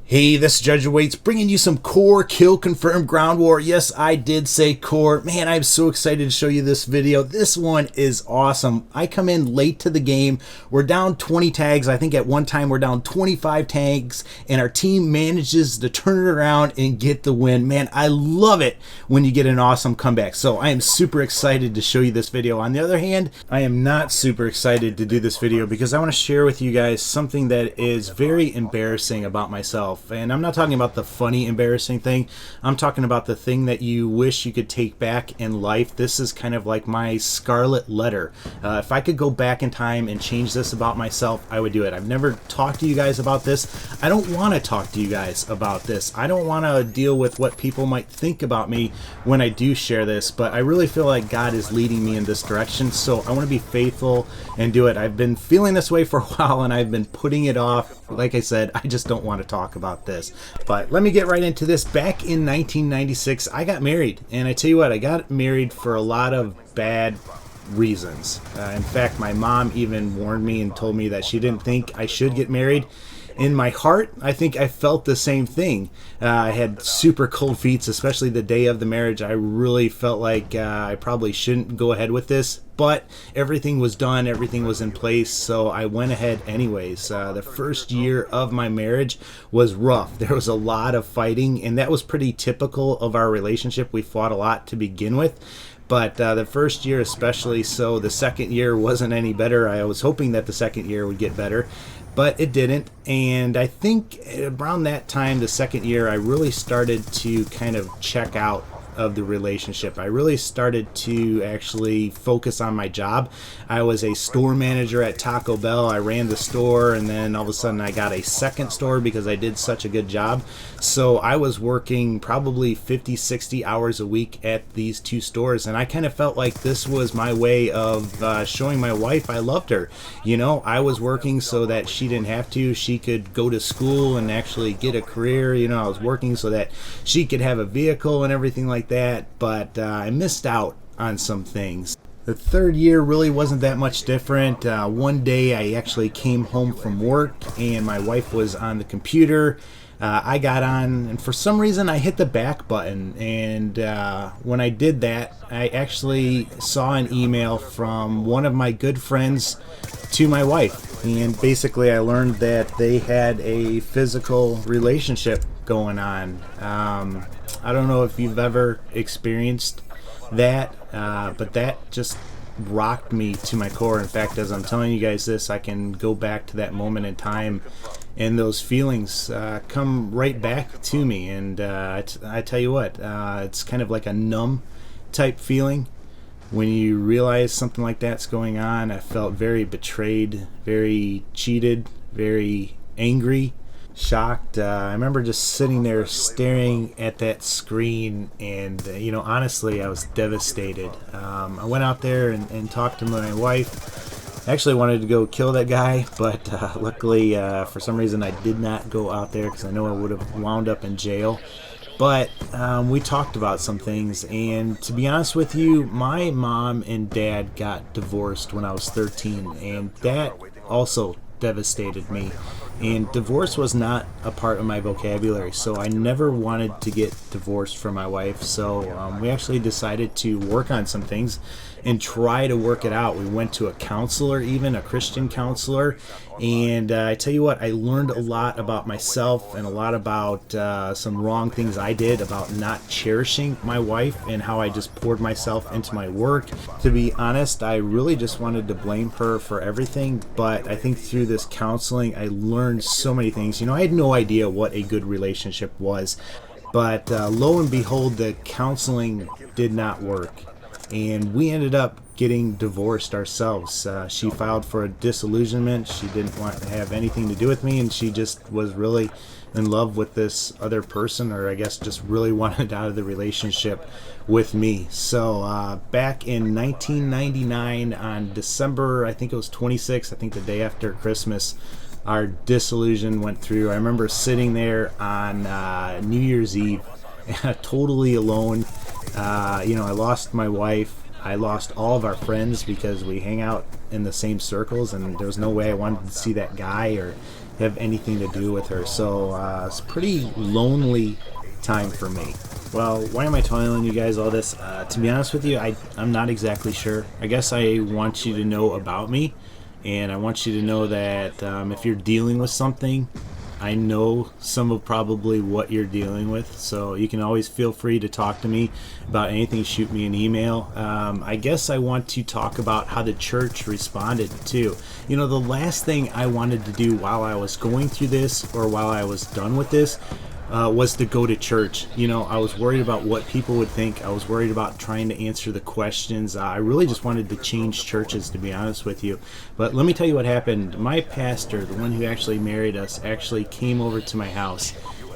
Hey, this is Judge Waits bringing you some core kill confirmed ground war. Yes, I did say core. Man, I'm so excited to show you this video. This one is awesome. I come in late to the game. We're down 20 tags. I think at one time we're down 25 tags, and our team manages to turn it around and get the win. Man, I love it when you get an awesome comeback. So I am super excited to show you this video. On the other hand, I am not super excited to do this video because I want to share with you guys something that is very embarrassing about myself. And I'm not talking about the funny, embarrassing thing. I'm talking about the thing that you wish you could take back in life. This is kind of like my scarlet letter. If I could go back in time and change this about myself, I would do it. I've never talked to you guys about this. I don't want to talk to you guys about this. I don't want to deal with what people might think about me when I do share this, but I really feel like God is leading me in this direction, so I want to be faithful and do it. I've been feeling this way for a while, and I've been putting it off. Like I said, I just don't want to talk about this. But let me get right into this. Back in 1996, I got married, and I tell you what, I got married for a lot of bad reasons. In fact, my mom even warned me and told me that she didn't think I should get married. In my heart, I think I felt the same thing. I had super cold feet, especially the day of the marriage. I really felt like I probably shouldn't go ahead with this, but everything was done, everything was in place, so I went ahead anyways. The first year of my marriage was rough. There was a lot of fighting, and that was pretty typical of our relationship. We fought a lot to begin with. But the first year especially so. The second year wasn't any better. I was hoping that the second year would get better, but it didn't. And I think around that time, the second year, I really started to kind of check out of the relationship. I really started to actually focus on my job. I was a store manager at Taco Bell. I ran the store, and then all of a sudden I got a second store because I did such a good job. So I was working probably 50, 60 hours a week at these two stores, and I kind of felt like this was my way of showing my wife I loved her. You know, I was working so that she didn't have to. She could go to school and actually get a career. You know, I was working so that she could have a vehicle and everything like that, but I missed out on some things. The third year really wasn't that much different. One day I actually came home from work and my wife was on the computer. I got on, and for some reason I hit the back button, and when I did that, I actually saw an email from one of my good friends to my wife, and basically I learned that they had a physical relationship going on. I don't know if you've ever experienced that, but that just rocked me to my core. In fact, as I'm telling you guys this, I can go back to that moment in time, and those feelings come right back to me. And I tell you what, it's kind of like a numb type feeling when you realize something like that's going on. I felt very betrayed, very cheated, very angry, shocked. I remember just sitting there staring at that screen, and you know, honestly, I was devastated. I went out there and talked to my wife. I actually wanted to go kill that guy, but luckily for some reason I did not go out there because I know I would have wound up in jail. But we talked about some things, and to be honest with you, my mom and dad got divorced when I was 13, and that also devastated me. And divorce was not a part of my vocabulary, so I never wanted to get divorced from my wife. So we actually decided to work on some things and try to work it out. We went to a counselor, even a Christian counselor, and I tell you what, I learned a lot about myself and a lot about some wrong things I did, about not cherishing my wife and how I just poured myself into my work. To be honest, I really just wanted to blame her for everything, but I think through this counseling I learned so many things. You know, I had no idea what a good relationship was, but lo and behold, the counseling did not work, and we ended up getting divorced ourselves. She filed for a disillusionment. She didn't want to have anything to do with me, and she just was really in love with this other person, or I guess just really wanted out of the relationship with me. So back in 1999 on December, I think it was 26th, I think the day after Christmas, our disillusion went through. I remember sitting there on New Year's Eve totally alone. I lost my wife. I lost all of our friends because we hang out in the same circles, and there was no way I wanted to see that guy or have anything to do with her. So it's a pretty lonely time for me. Well, why am I telling you guys all this? To be honest with you, I'm not exactly sure. I guess I want you to know about me, and I want you to know that if you're dealing with something, I know some of probably what you're dealing with, so you can always feel free to talk to me about anything. Shoot me an email. I guess I want to talk about how the church responded too. You know, the last thing I wanted to do while I was going through this, or while I was done with this, was to go to church. You know, I was worried about what people would think. I was worried about trying to answer the questions. I really just wanted to change churches, to be honest with you. But let me tell you what happened. My pastor, the one who actually married us, actually came over to my house.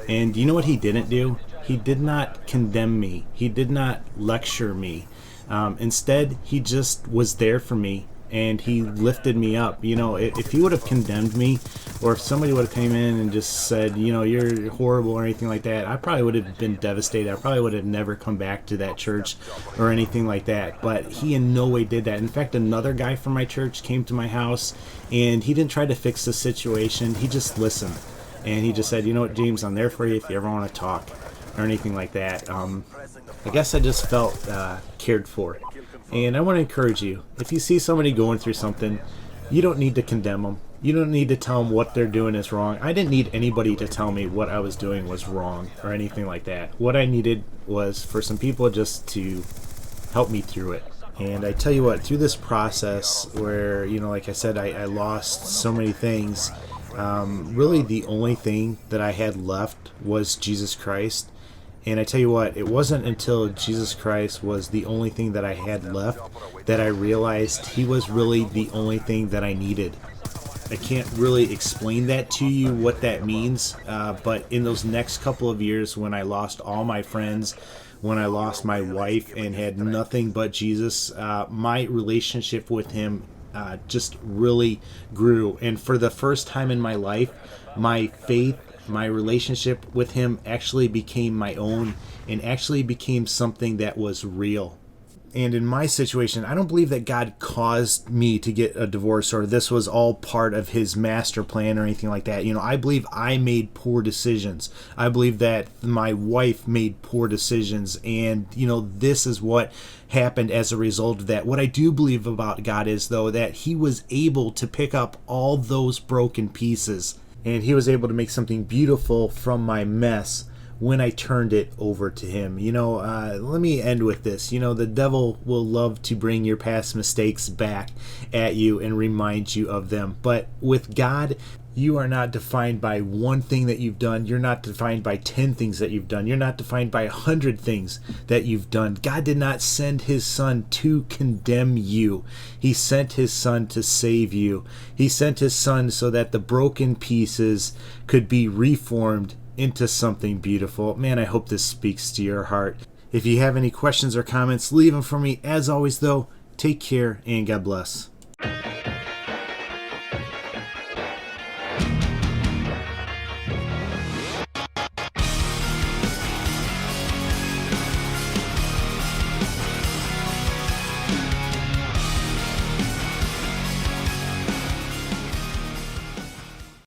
And you know what he didn't do? He did not condemn me. He did not lecture me. Instead, he just was there for me. And he lifted me up. You know, if he would have condemned me, or if somebody would have came in and just said, you know, you're horrible or anything like that, I probably would have been devastated. I probably would have never come back to that church or anything like that. But he in no way did that. In fact, another guy from my church came to my house, and he didn't try to fix the situation. He just listened. And he just said, you know what, James, I'm there for you if you ever want to talk or anything like that. I guess I just felt cared for. And I want to encourage you, if you see somebody going through something, you don't need to condemn them. You don't need to tell them what they're doing is wrong. I didn't need anybody to tell me what I was doing was wrong or anything like that. What I needed was for some people just to help me through it. And I tell you what, through this process where, you know, like I said, I lost so many things, really the only thing that I had left was Jesus Christ. And I tell you what, it wasn't until Jesus Christ was the only thing that I had left that I realized he was really the only thing that I needed. I can't really explain that to you, what that means, but in those next couple of years when I lost all my friends, when I lost my wife and had nothing but Jesus, my relationship with him just really grew. And for the first time in my life, my faith, my relationship with him actually became my own, and actually became something that was real. And in my situation, I don't believe that God caused me to get a divorce, or this was all part of his master plan or anything like that. You know, I believe I made poor decisions. I believe that my wife made poor decisions, and you know, this is what happened as a result of that. What I do believe about God is, though, that he was able to pick up all those broken pieces, and he was able to make something beautiful from my mess when I turned it over to him. You know, let me end with this. You know, the devil will love to bring your past mistakes back at you and remind you of them. But with God, you are not defined by one thing that you've done. You're not defined by 10 things that you've done. You're not defined by 100 things that you've done. God did not send his son to condemn you. He sent his son to save you. He sent his son so that the broken pieces could be reformed into something beautiful. Man, I hope this speaks to your heart. If you have any questions or comments, leave them for me. As always, though, take care and God bless.